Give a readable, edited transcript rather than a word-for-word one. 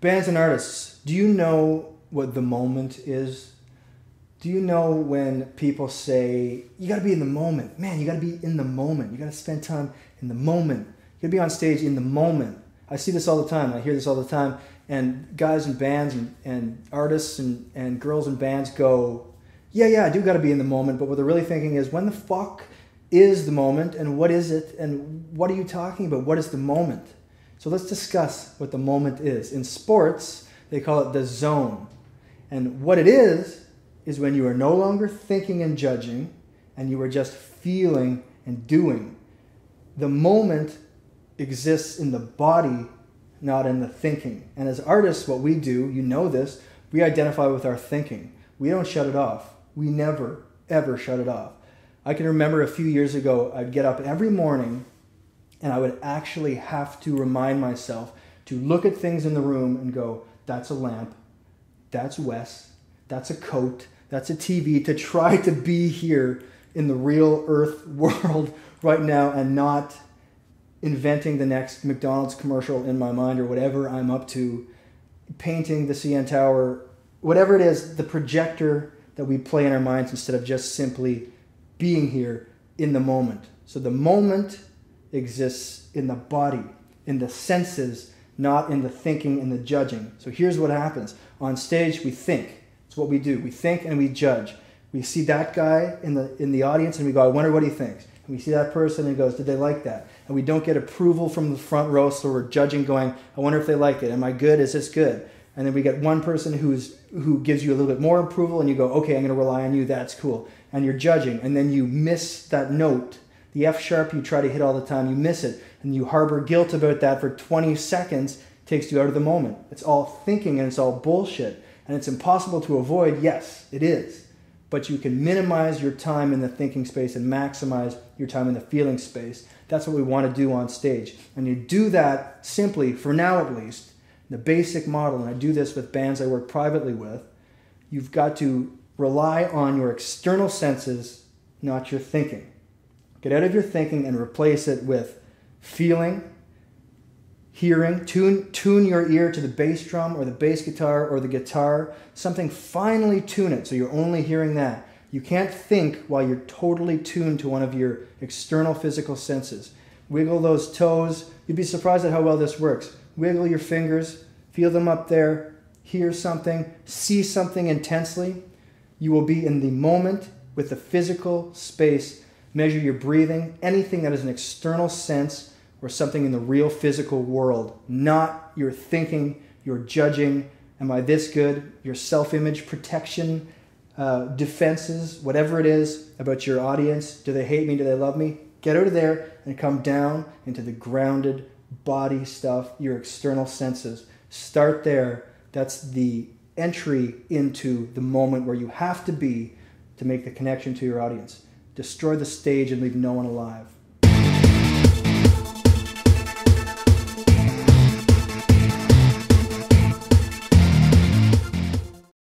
Bands and artists, do you know what the moment is? Do you know when people say, you got to be in the moment? Man, you got to be in the moment. You got to spend time in the moment. You got to be on stage in the moment. I see this all the time. I hear this all the time. And guys in bands and artists and girls in bands go, yeah, I do got to be in the moment. But what they're really thinking is, when the fuck is the moment, and what is it, and what are you talking about? What is the moment? So let's discuss what the moment is. In sports, they call it the zone. And what it is when you are no longer thinking and judging, and you are just feeling and doing. The moment exists in the body, not in the thinking. And as artists, what we do, you know this, we identify with our thinking. We don't shut it off. We never, ever shut it off. I can remember a few years ago, I'd get up every morning and I would actually have to remind myself to look at things in the room and go, that's a lamp, that's Wes, that's a coat, that's a TV, to try to be here in the real earth world right now and not inventing the next McDonald's commercial in my mind or whatever I'm up to, painting the CN Tower, whatever it is, the projector that we play in our minds instead of just simply being here in the moment. So the moment exists in the body, in the senses, not in the thinking and the judging. So here's what happens. On stage, we think. It's what we do. We think and we judge. We see that guy in the audience and we go, I wonder what he thinks. And we see that person and goes, did they like that? And we don't get approval from the front row, so we're judging, going, I wonder if they like it. Am I good? Is this good? And then we get one person who gives you a little bit more approval, and you go, okay, I'm going to rely on you. That's cool. And you're judging, and then you miss that note. The F sharp you try to hit all the time, you miss it, and you harbor guilt about that for 20 seconds, takes you out of the moment. It's all thinking and it's all bullshit. And it's impossible to avoid. Yes, it is. But you can minimize your time in the thinking space and maximize your time in the feeling space. That's what we want to do on stage. And you do that simply, for now at least, the basic model, and I do this with bands I work privately with, you've got to rely on your external senses, not your thinking. Get out of your thinking and replace it with feeling, hearing. Tune your ear to the bass drum or the bass guitar or the guitar. Something, finely tune it so you're only hearing that. You can't think while you're totally tuned to one of your external physical senses. Wiggle those toes. You'd be surprised at how well this works. Wiggle your fingers, feel them up there, hear something, see something intensely. You will be in the moment with the physical space. Measure your breathing, anything that is an external sense or something in the real physical world, not your thinking, your judging, am I this good, your self-image protection, defenses, whatever it is about your audience. Do they hate me? Do they love me? Get out of there and come down into the grounded body stuff, your external senses. Start there. That's the entry into the moment where you have to be to make the connection to your audience. Destroy the stage and leave no one alive.